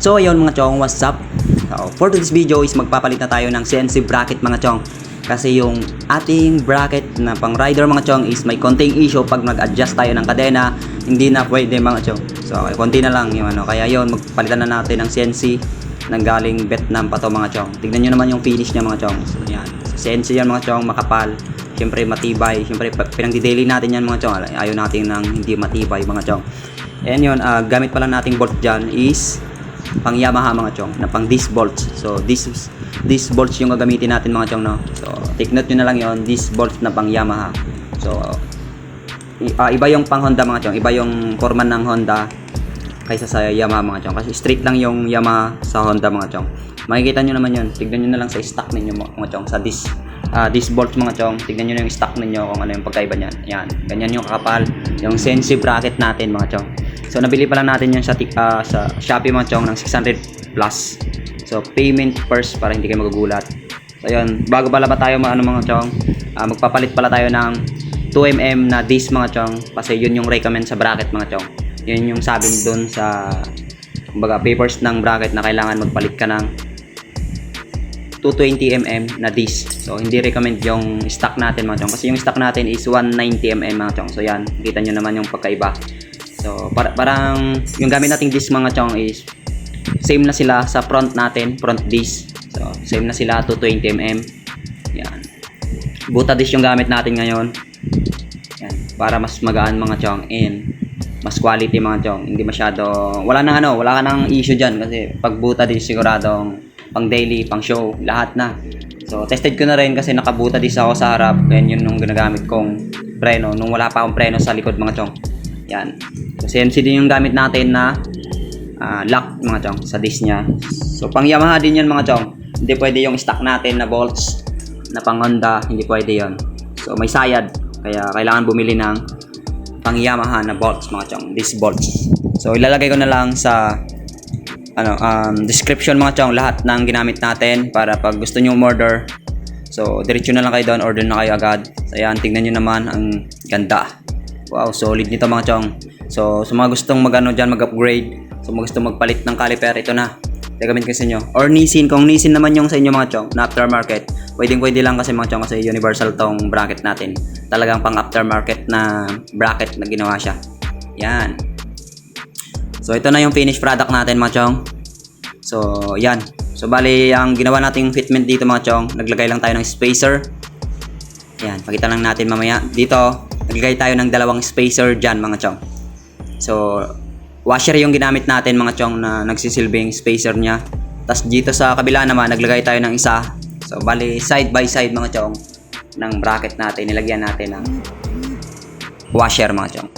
So ayun mga chong, what's up? So, for today's video is magpapalit na tayo ng CNC bracket mga chong. Kasi yung ating bracket na pang rider mga chong is may konting issue pag nag-adjust tayo ng kadena, hindi na pwede mga chong. So konti na lang yung ano, kaya yun magpalitan na natin ng CNC nang galing Vietnam pa to mga chong. Tignan nyo naman yung finish niya mga chong. So yan, CNC yan mga chong, makapal. Siyempre matibay, siyempre pinagdi-daily natin yan mga chong. Ayaw natin ng hindi matibay mga chong. And yun, gamit pala nating bolt dyan is pang Yamaha mga chong, na pang disc bolts. So this bolts yung gagamitin natin mga chong, no. So take note nyo na lang yon, disc bolts na pang Yamaha. So iba yung pang Honda mga chong, iba yung forman ng Honda kaysa sa Yamaha mga chong, kasi straight lang yung Yamaha sa Honda mga chong. Makikita nyo naman yun, tignan nyo na lang sa stock ninyo mga chong, sa disc bolts mga chong. Tignan nyo na yung stock ninyo kung ano yung pagkaiba nyan. Yan, ganyan yung kakapal yung CNC bracket natin mga chong. So nabili pa lang natin yan sa Shopee mga chong ng 600 plus. So payment first para hindi kayo magugulat. So yun, bago pala ba tayo mga chong, magpapalit pala tayo ng 2mm na disc mga chong, kasi yun yung recommend sa bracket mga chong. Yun yung sabi doon sa kumbaga papers ng bracket na kailangan magpalit ka ng 220mm na disc. So hindi recommend yung stock natin mga chong, kasi yung stock natin is 190mm mga chong. So yan, kita nyo naman yung pagkaiba. So parang yung gamit nating disc mga chong is same na sila sa front natin, front disc. So same na sila, 220mm. Yan, buta disc yung gamit natin ngayon. Yan, para mas magaan mga chong and mas quality mga chong. Hindi masyado, wala ka nang issue dyan, kasi pag buta disc siguradong pang daily, pang show, lahat na. So tested ko na rin kasi nakabuta disc ako sa harap, kaya yun nung ginagamit kong preno nung wala pa akong preno sa likod mga chong. Yan, so CNC din yung gamit natin na lock mga chong sa disc nya. So pang Yamaha din yan mga chong, hindi pwede yung stock natin na bolts na pang Honda, hindi pwede yon. So may sayad, kaya kailangan bumili ng pang Yamaha na bolts mga chong, disc bolts. So ilalagay ko na lang sa description mga chong lahat ng ginamit natin, para pag gusto nyo order, so diretso na lang kayo doon, order na kayo agad. So ayan, tingnan nyo naman ang ganda. Wow, solid nito mga chong. So sa mga gustong mag-upgrade, so mga gustong magpalit ng caliper, ito na gagamitin ko sa inyo. Or Nissin, kung Nissin naman yung sa inyo mga chong na aftermarket, pwede lang kasi mga chong, kasi universal tong bracket natin. Talagang pang aftermarket na bracket na ginawa siya. Yan. So ito na yung finished product natin mga chong. So yan. So bali ang ginawa nating fitment dito mga chong, naglagay lang tayo ng spacer. Yan, pakita lang natin mamaya. Dito naglagay tayo ng dalawang spacer dyan mga chong. So washer yung ginamit natin mga chong, na nagsisilbing spacer nya. Tapos dito sa kabila naman naglagay tayo ng isa. So bali side by side mga chong ng bracket natin, nilagyan natin ng washer mga chong.